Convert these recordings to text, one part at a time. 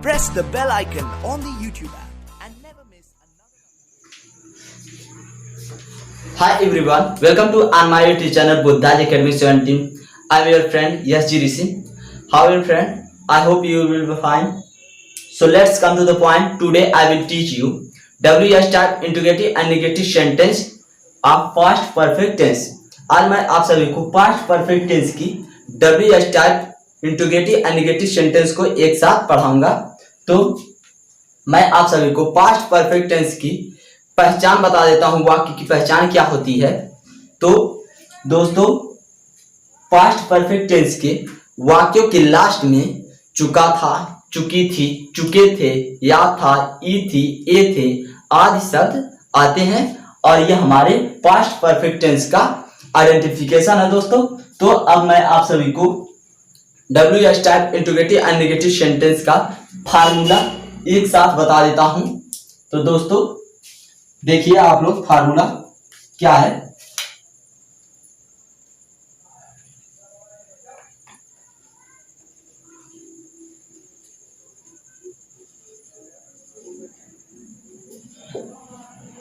press the bell icon on the YouTube app and never miss another. Hi everyone, welcome to on my YouTube channel Buddha's Academy 17. I am your friend Yasji Rishi. How are you friend? I hope you will be fine. So let's come to the point. Today I will teach you WH type interrogative and negative sentence of past perfect tense. आज मैं आप सभी को past perfect tense की WH type interrogative and negative sentence को एक साथ पढ़ाऊंगा। तो मैं आप सभी को पास्ट परफेक्ट टेंस की पहचान बता देता हूं, वाक्य की पहचान क्या होती है। तो दोस्तों, पास्ट परफेक्ट टेंस के वाक्यों के लास्ट में चुका था, चुकी थी, चुके थे, या था, ई थी, ए थे आदि शब्द आते हैं और यह हमारे पास्ट परफेक्ट टेंस का आइडेंटिफिकेशन है दोस्तों। तो अब मैं आप सभी को WH type interrogative and negative sentence का फार्मूला एक साथ बता देता हूं। तो दोस्तों देखिए आप लोग, फार्मूला क्या है।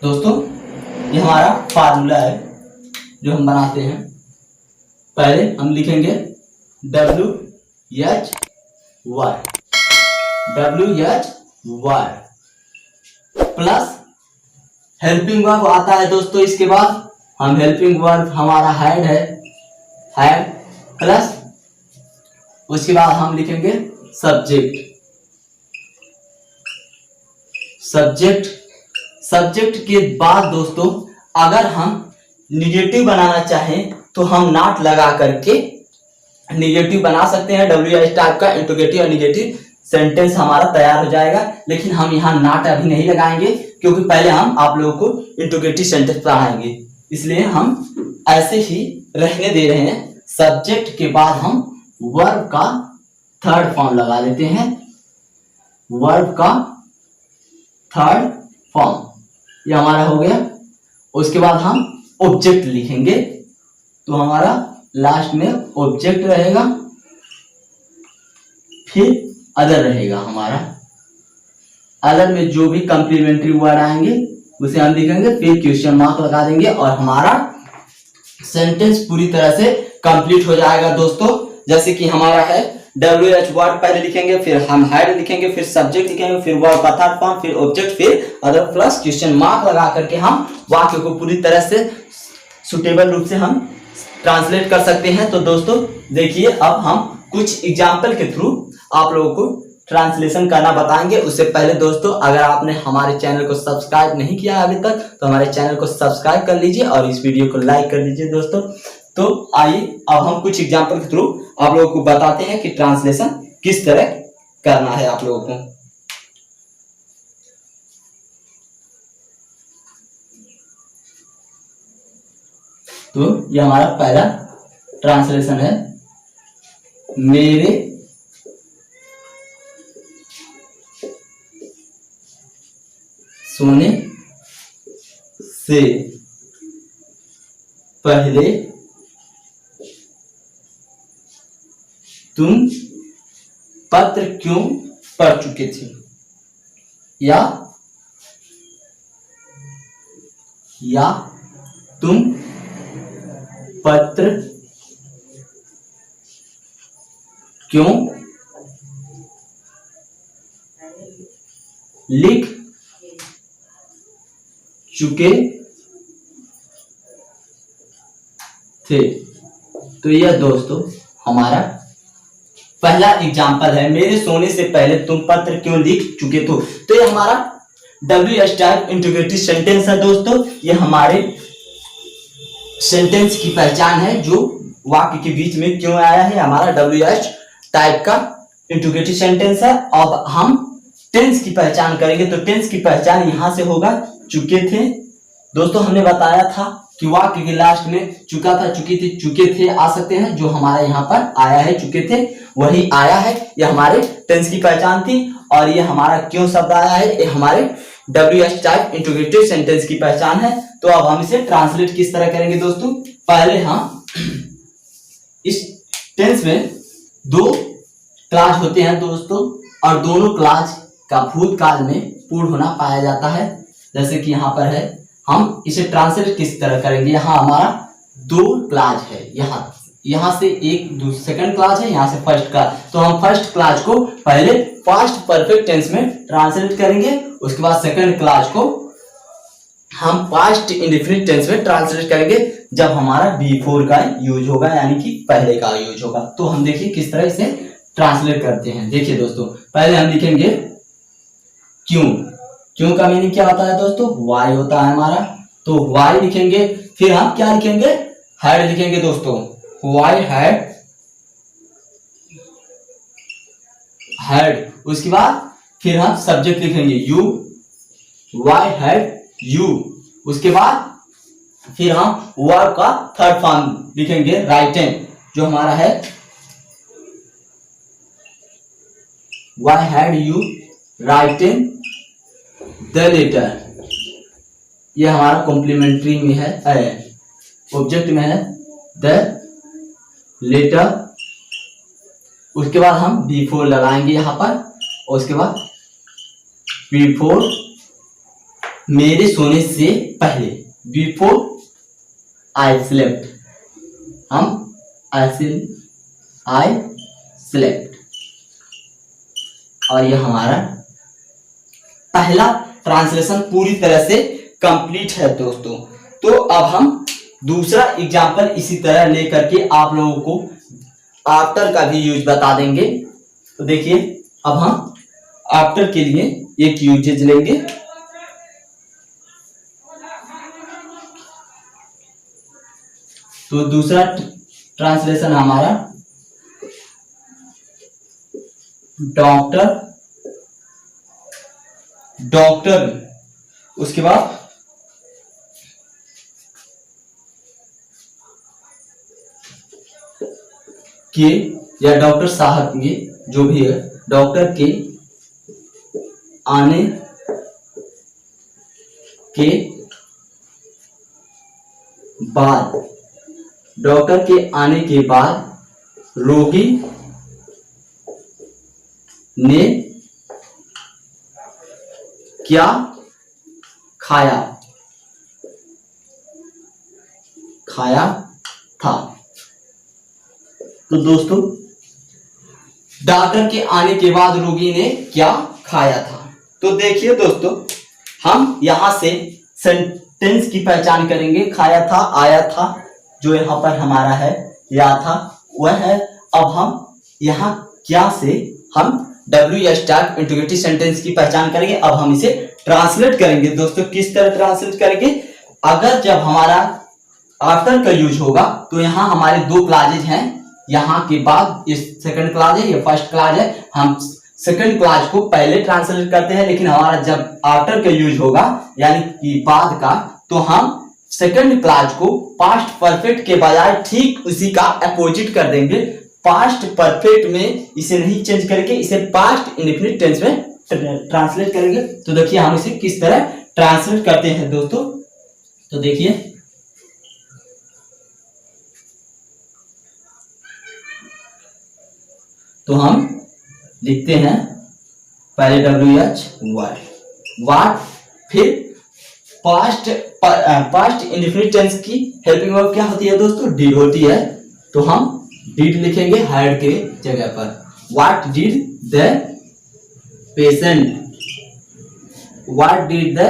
दोस्तों ये हमारा फार्मूला है जो हम बनाते हैं। पहले हम लिखेंगे WH प्लस हेल्पिंग वर्ब आता है दोस्तों। इसके बाद हम हेल्पिंग वर्ब हमारा हैड है, हैड प्लस उसके बाद हम लिखेंगे सब्जेक्ट के बाद दोस्तों अगर हम निगेटिव बनाना चाहें तो हम नॉट लगा करके निगेटिव बना सकते हैं। WH टाइप का इंट्रोगेटिव और निगेटिव सेंटेंस हमारा तैयार हो जाएगा, लेकिन हम यहाँ नॉट अभी नहीं लगाएंगे क्योंकि पहले हम आप लोगों को इंट्रोगेटिव सेंटेंस पढ़ाएंगे, इसलिए हम ऐसे ही रहने दे रहे हैं। सब्जेक्ट के बाद हम वर्ब का थर्ड फॉर्म लगा देते हैं, वर्ब का थर्ड फॉर्म ये हमारा हो गया। उसके बाद हम ऑब्जेक्ट लिखेंगे, तो हमारा लास्ट में ऑब्जेक्ट रहेगा, फिर अदर रहेगा। हमारा अदर में जो भी कंप्लीमेंट्री वर्ड आएंगे उसे हम लिखेंगे, फिर क्वेश्चन मार्क लगा देंगे और हमारा सेंटेंस पूरी तरह से कंप्लीट हो जाएगा दोस्तों। जैसे कि हमारा है WH वर्ड पहले लिखेंगे, फिर हम हेड लिखेंगे, फिर सब्जेक्ट लिखेंगे, फिर वर्ब का थर्ड फॉर्म, फिर ऑब्जेक्ट, फिर अदर प्लस क्वेश्चन मार्क लगा करके हम वाक्य को पूरी तरह से सुटेबल रूप से हम ट्रांसलेट कर सकते हैं। तो दोस्तों देखिए, अब हम कुछ एग्जाम्पल के थ्रू आप लोगों को ट्रांसलेशन करना बताएंगे। उससे पहले दोस्तों, अगर आपने हमारे चैनल को सब्सक्राइब नहीं किया अभी तक तो हमारे चैनल को सब्सक्राइब कर लीजिए और इस वीडियो को लाइक कर दीजिए दोस्तों। तो आइए अब हम कुछ एग्जाम्पल के थ्रू आप लोगों को बताते हैं कि ट्रांसलेशन किस तरह करना है आप लोगों को। तो ये हमारा पहला ट्रांसलेशन है, मेरे सोने से पहले तुम पत्र क्यों पढ़ चुके थे, या तुम पत्र क्यों लिख चुके थे। तो यह दोस्तों हमारा पहला एग्जाम्पल है, मेरे सोने से पहले तुम पत्र क्यों लिख चुके थे। तो यह हमारा WH टाइप इंट्रोगेटिव सेंटेंस है दोस्तों। यह हमारे सेंटेंस की पहचान है जो वाक्य के बीच में क्यों आया है, हमारा WH टाइप का इंट्रोगेटिव सेंटेंस है। अब हम टेंस की पहचान करेंगे, तो टेंस की पहचान यहां से होगा, चुके थे। दोस्तों हमने बताया था कि वाक्य के लास्ट में चुका था, चुकी थी, चुके थे आ सकते हैं, जो हमारे यहाँ पर आया है चुके थे वही आया है। यह हमारे टेंस की पहचान थी और ये हमारा क्यों शब्द आया है, ये हमारे WH टाइप इंट्रोगेटिव सेंटेंस की पहचान है। तो अब हम इसे ट्रांसलेट किस तरह करेंगे दोस्तों। पहले हम इस टेंस में दो क्लास होते हैं दोस्तों, और दोनों क्लॉज का भूतकाल में पूर्ण होना पाया जाता है। जैसे कि यहाँ पर है, हम इसे ट्रांसलेट किस तरह करेंगे। यहाँ हमारा दो क्लॉज है, यहाँ से एक सेकंड क्लॉज है, यहाँ से फर्स्ट क्लॉज। तो हम फर्स्ट क्लॉज को पहले पास्ट परफेक्ट टेंस में ट्रांसलेट करेंगे, उसके बाद सेकंड क्लॉज को हम पास्ट इंडेफिनिट टेंस में ट्रांसलेट करेंगे जब हमारा बिफोर का यूज होगा, यानी कि पहले का यूज होगा। तो हम देखिए किस तरह इसे ट्रांसलेट करते हैं। देखिए दोस्तों, पहले हम लिखेंगे क्यों। क्यों का मीनिंग क्या होता है दोस्तों? वाई होता है हमारा। तो वाई लिखेंगे, फिर हम क्या लिखेंगे? हैड लिखेंगे दोस्तों। Why had. उसके बाद फिर हम सब्जेक्ट लिखेंगे यू, वाई हैड यू। उसके बाद फिर हम वर्ब का थर्ड फॉर्म लिखेंगे राइटन, जो हमारा है why had you written the letter. ये हमारा कॉम्प्लीमेंट्री में है, ऑब्जेक्ट में है द लेटर। उसके बाद हम बिफोर लगाएंगे यहाँ पर, और उसके बाद बिफोर मेरे सोने से पहले, बिफोर आई स्लेप्ट, हम आई स्लेप्ट। और यह हमारा पहला ट्रांसलेशन पूरी तरह से कंप्लीट है दोस्तों। तो अब हम दूसरा एग्जाम्पल इसी तरह लेकर के आप लोगों को आफ्टर का भी यूज बता देंगे। तो देखिए, अब हम आफ्टर के लिए एक यूजेज लेंगे। तो दूसरा ट्रांसलेशन हमारा डॉक्टर। उसके बाद के या डॉक्टर साहब के, जो भी है, डॉक्टर के आने के बाद, डॉक्टर के आने के बाद रोगी ने क्या खाया था। तो दोस्तों, डॉक्टर के आने के बाद रोगी ने क्या खाया था। तो देखिए दोस्तों, हम यहां से सेंटेंस की पहचान करेंगे। खाया था, आया था, जो यहाँ पर हमारा है, या था, वह है। अब हम यहाँ क्या से हम डब्ल्यू स्टार्ट इंटीग्रेटिव सेंटेंस की पहचान करेंगे। अब हम इसे ट्रांसलेट करेंगे दोस्तों। किस तरह ट्रांसलेट करेंगे? अगर जब हमारा आफ्टर का यूज होगा तो यहाँ हमारे दो क्लॉजेज हैं, यहाँ के बाद ये सेकंड क्लॉज है, ये फर्स्ट क्लॉज है। हम सेकंड क्लॉज को पहले ट्रांसलेट करते हैं, लेकिन हमारा जब आफ्टर का यूज होगा, यानी कि बाद का, तो हम सेकंड क्लॉज को पास्ट परफेक्ट के बजाय ठीक उसी का अपोजिट कर देंगे। पास्ट परफेक्ट में इसे नहीं चेंज करके इसे पास्ट इंडेफिनिट टेंस में ट्रांसलेट करेंगे। तो देखिए हम इसे किस तरह ट्रांसलेट करते हैं दोस्तों। तो देखिए, तो हम लिखते हैं पहले WH वाट, फिर पास्ट इंडेफिनिट टेंस की हेल्पिंग वर्ब क्या होती है दोस्तों? डिड होती है। तो हम डिड लिखेंगे हैड के जगह पर। What did the patient, what did the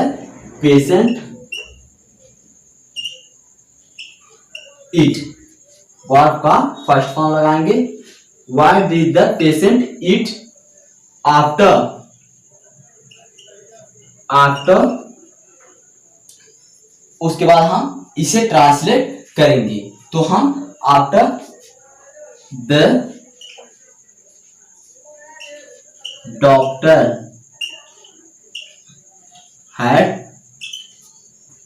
patient eat, verb का फर्स्ट फॉर्म लगाएंगे। What did the patient eat after, उसके बाद हम इसे ट्रांसलेट करेंगे। तो हम आफ्टर द डॉक्टर हैड,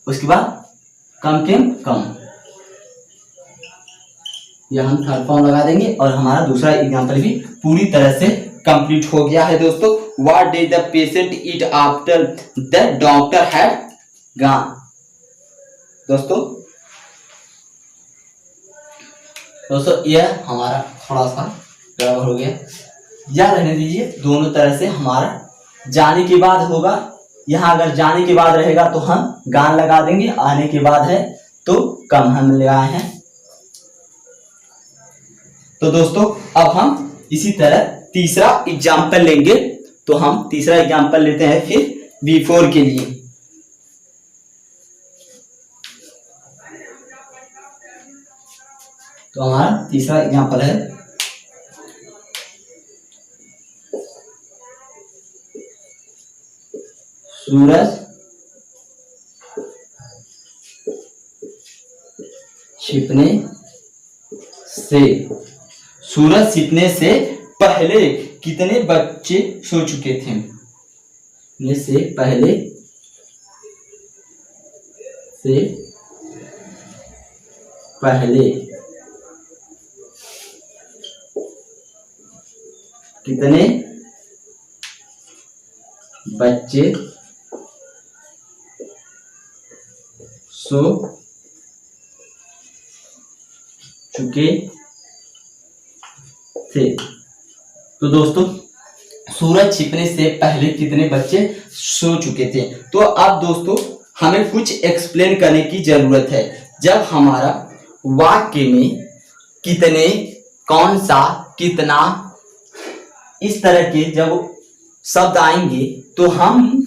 उसके बाद कम यह हम थर्ड फॉर्म लगा देंगे। और हमारा दूसरा एग्जांपल भी पूरी तरह से कंप्लीट हो गया है दोस्तों। What did the patient eat after the doctor had gone. दोस्तों यह हमारा थोड़ा सा गड़बड़ हो गया। यह रहने दीजिए, दोनों तरह से हमारा जाने के बाद होगा। यहाँ अगर जाने के बाद रहेगा तो हम गान लगा देंगे, आने के बाद है तो कम हम लगाए हैं। तो दोस्तों अब हम इसी तरह तीसरा एग्जाम्पल लेंगे। तो हम तीसरा एग्जाम्पल लेते हैं फिर बिफोर के लिए। तो हमारा तीसरा एग्जाम्पल है सूरज छिपने से। सूरज छिपने से पहले कितने बच्चे सो चुके थे? से पहले कितने बच्चे सो चुके थे? तो दोस्तों सूरज छिपने से पहले कितने बच्चे सो चुके थे? तो अब दोस्तों हमें कुछ एक्सप्लेन करने की जरूरत है। जब हमारा वाक्य में कितने, कौन सा, कितना, इस तरह के जब शब्द आएंगे तो हम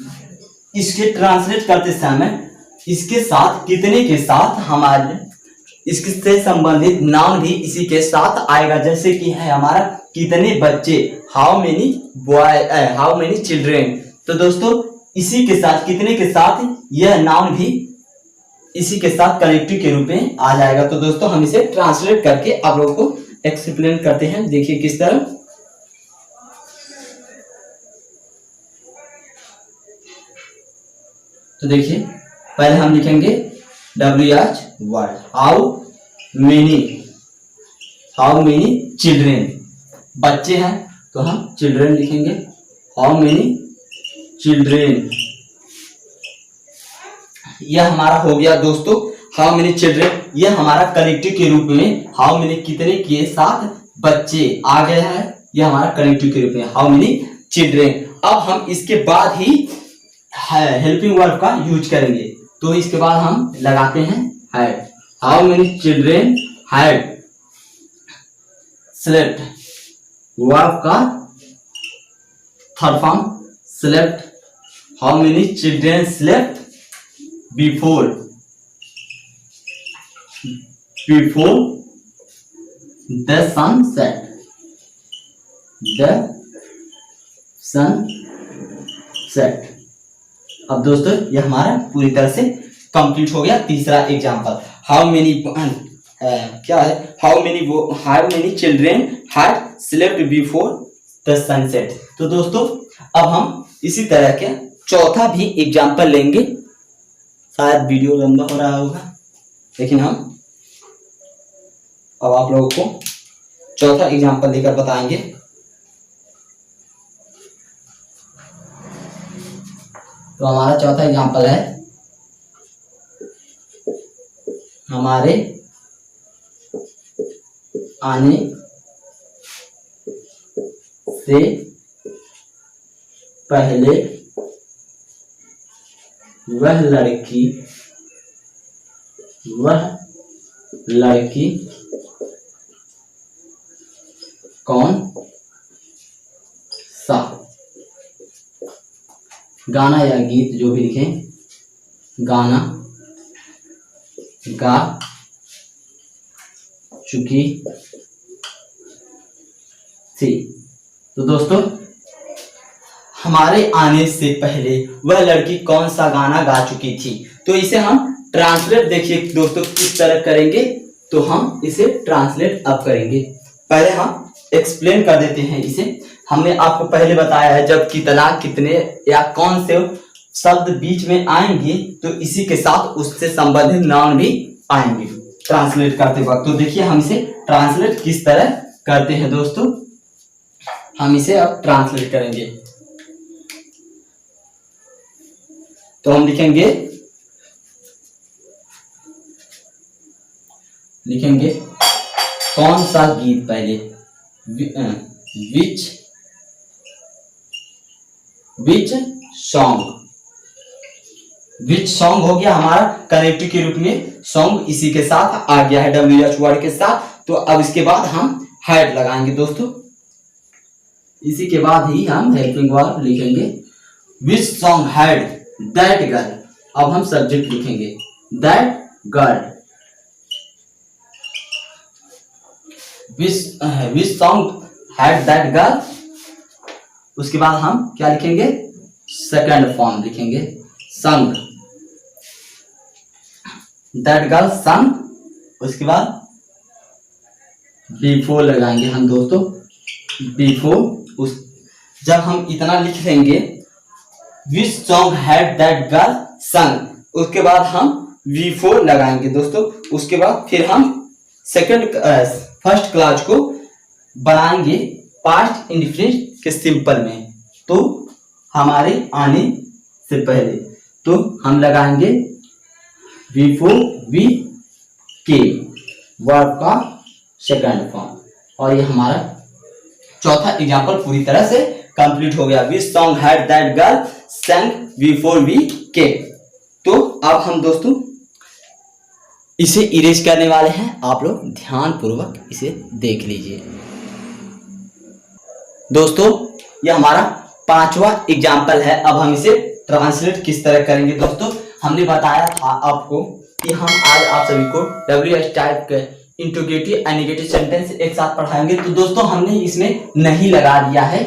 इसके ट्रांसलेट करते समय इसके साथ, कितने के साथ हमारे इससे संबंधित नाउन भी इसी के साथ आएगा। जैसे कि है हमारा कितने बच्चे, how many boy, how many children. तो दोस्तों इसी के साथ, कितने के साथ यह नाउन भी इसी के साथ कनेक्टिव के रूप में आ जाएगा। तो दोस्तों हम इसे ट्रांसलेट करके आप लोगों को एक्सप्लेन करते हैं। देखिए किस तरह। तो देखिए पहले हम लिखेंगे WH word, how many children. बच्चे हैं तो हम चिल्ड्रेन लिखेंगे, हाउ मेनी चिल्ड्रेन। यह हमारा हो गया दोस्तों हाउ मेनी चिल्ड्रेन। यह हमारा कनेक्टिव के रूप में हाउ मेनी कितने के साथ बच्चे आ गया है, यह हमारा कनेक्टिव के रूप में हाउ मेनी चिल्ड्रेन। अब हम इसके बाद ही हेल्पिंग वर्ब का यूज करेंगे। तो इसके बाद हम लगाते हैं had, how many children had slept. Verb का third form slept, how many children slept before the sun set. अब दोस्तों यह हमारा पूरी तरह से कंप्लीट हो गया तीसरा एग्जांपल। हाउ मेनी क्या है, how many children had slept before the sunset. तो दोस्तों अब हम इसी तरह के चौथा भी एग्जांपल लेंगे। शायद वीडियो लंबा हो रहा होगा, लेकिन हम अब आप लोगों को चौथा एग्जांपल लेकर बताएंगे। तो हमारा चौथा एग्जांपल है हमारे आने से पहले वह लड़की कौन सा गाना या गीत जो भी लिखें, गाना गा चुकी थी। तो दोस्तों हमारे आने से पहले वह लड़की कौन सा गाना गा चुकी थी। तो इसे हम ट्रांसलेट देखिए दोस्तों किस तरह करेंगे। तो हम इसे ट्रांसलेट अब करेंगे। पहले हम एक्सप्लेन कर देते हैं इसे। हमने आपको पहले बताया है जब कितना, कितने या कौन से शब्द बीच में आएंगे तो इसी के साथ उससे संबंधित नाउन भी आएंगे ट्रांसलेट करते वक्त। तो देखिए हम इसे ट्रांसलेट किस तरह करते हैं दोस्तों। हम इसे अब ट्रांसलेट करेंगे। तो हम लिखेंगे कौन सा गीत पहले, विच विच सॉन्ग, विच सॉन्ग हो गया हमारा कनेक्टिव के रूप में, सॉन्ग इसी के साथ आ गया है WH वर्ड के साथ। तो अब इसके बाद हम हैड लगाएंगे दोस्तों, इसी के बाद ही हम हेल्पिंग वर्ब लिखेंगे। Which song had that girl, अब हम सब्जेक्ट लिखेंगे that girl. Which song had that girl, उसके बाद हम क्या लिखेंगे, सेकंड फॉर्म लिखेंगे संग, दैट गर्ल संग। उसके बाद बिफोर लगाएंगे हम दोस्तों, बिफोर। उस जब हम इतना लिख लेंगे which song had that girl संग, उसके बाद हम बिफोर लगाएंगे दोस्तों। उसके बाद फिर हम फर्स्ट क्लास को बनाएंगे पास्ट इंडिफिनिट के सिंपल में। तो हमारे आने से पहले तो हम लगाएंगे बिफोर वी केम वर्ब का सेकंड फॉर्म, और ये हमारा चौथा एग्जाम्पल पूरी तरह से कंप्लीट हो गया। Which song had that girl संग बिफोर वी केम। तो अब हम दोस्तों इसे इरेज करने वाले हैं, आप लोग ध्यान पूर्वक इसे देख लीजिए। दोस्तों ये हमारा पांचवा एग्जाम्पल है। अब हम इसे ट्रांसलेट किस तरह करेंगे दोस्तों, हमने बताया था आपको कि हम आज आप सभी को WH टाइप के इंट्रोगेटिव एंड नेगेटिव सेंटेंस एक साथ पढ़ाएंगे। तो दोस्तों हमने इसमें नहीं लगा दिया है।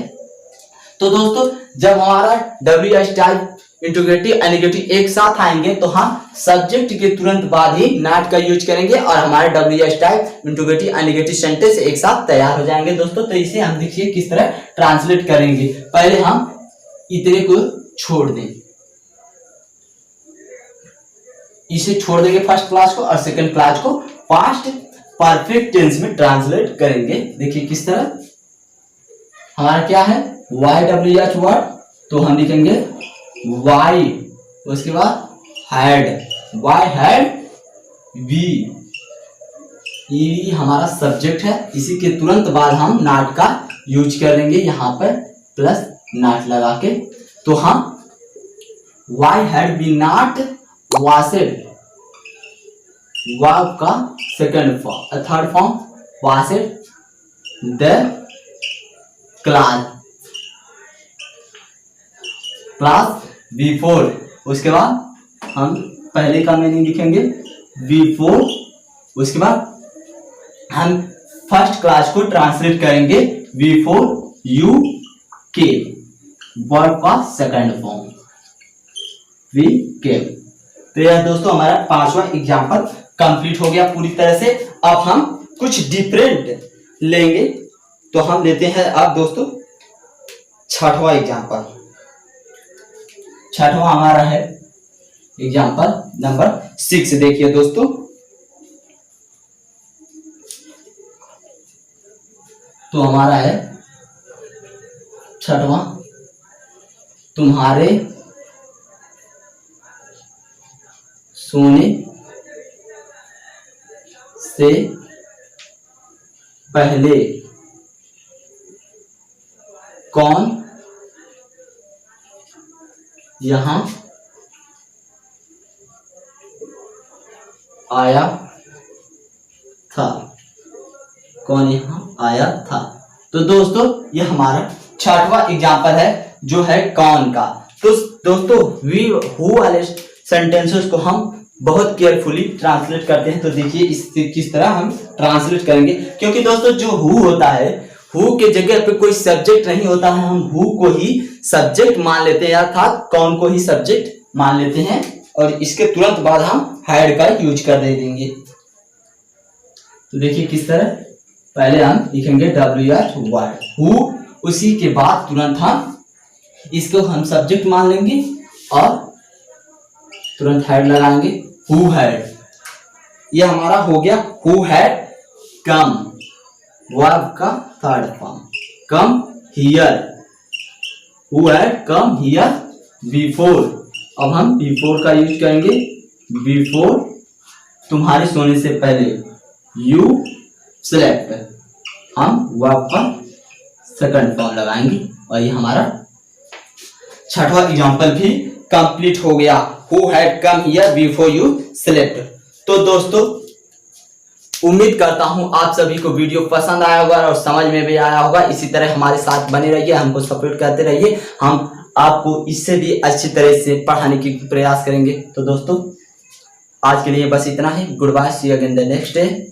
तो दोस्तों जब हमारा WH type interrogative and negative एक साथ आएंगे तो हम सब्जेक्ट के तुरंत बाद ही नॉट का यूज करेंगे और हमारे WH type interrogative and negative sentence एक साथ तैयार हो जाएंगे दोस्तों। तो इसे हम देखिए किस तरह ट्रांसलेट करेंगे। पहले हम इतने को छोड़ दें, इसे छोड़ देंगे फर्स्ट क्लास को, और सेकंड क्लास को पास्ट परफेक्ट टेंस में ट्रांसलेट करेंगे। देखिए किस तरह, हमारा क्या है YWH वर्ड, तो हम लिखेंगे वाई, उसके बाद हैड, वाई हैड वी, ई हमारा सब्जेक्ट है, इसी के तुरंत बाद हम नॉट का यूज करेंगे यहाँ पर प्लस नॉट लगा के। तो हम why had we not washed, verb का second form, third form washed the class before. उसके बाद हम पहले का मीनिंग लिखेंगे बिफोर, उसके बाद हम फर्स्ट क्लास को ट्रांसलेट करेंगे बिफोर यू केम, वर्ब का सेकंड फॉर्म वी केम। तो यह दोस्तों हमारा पांचवा एग्जाम्पल कंप्लीट हो गया पूरी तरह से। अब हम कुछ डिफरेंट लेंगे, तो हम लेते हैं अब दोस्तों छठवां एग्जाम्पल। छठवां हमारा है एग्जाम्पल नंबर 6। देखिए दोस्तों, तो हमारा है छठवां, तुम्हारे सोने से पहले कौन यहां आया था, कौन यहां आया था। तो दोस्तों ये हमारा छठवां एग्जाम्पल है जो है कौन का। तो दोस्तों वी हु वाले सेंटेंसेस को हम बहुत केयरफुली ट्रांसलेट करते हैं। तो देखिए इससे किस तरह हम ट्रांसलेट करेंगे, क्योंकि दोस्तों जो हु होता है, हु के जगह पे कोई सब्जेक्ट नहीं होता है, हम हु को ही सब्जेक्ट मान लेते हैं, अर्थात कौन को ही सब्जेक्ट मान लेते हैं, और इसके तुरंत बाद हम हैड का यूज कर दे देंगे। तो देखिए किस तरह, पहले हम लिखेंगे WH वर्ड हु, उसी के बाद तुरंत हम इसको हम सब्जेक्ट मान लेंगे और तुरंत हैड लगाएंगे हु हैड। ये हमारा हो गया हु हैड कम, वर्ब का third form come here, who had come here before. अब हम बिफोर का यूज करेंगे, बिफोर तुम्हारे सोने से पहले, यू सेलेक्ट, हम वर्ब का सेकंड फॉर्म लगाएंगे, और ये हमारा छठवां एग्जाम्पल भी कंप्लीट हो गया। Who had come here before you slept. तो दोस्तों उम्मीद करता हूं आप सभी को वीडियो पसंद आया होगा और समझ में भी आया होगा। इसी तरह हमारे साथ बने रहिए, हमको सपोर्ट करते रहिए, हम आपको इससे भी अच्छी तरह से पढ़ाने की प्रयास करेंगे। तो दोस्तों आज के लिए बस इतना ही। Good bye, see you again the next day.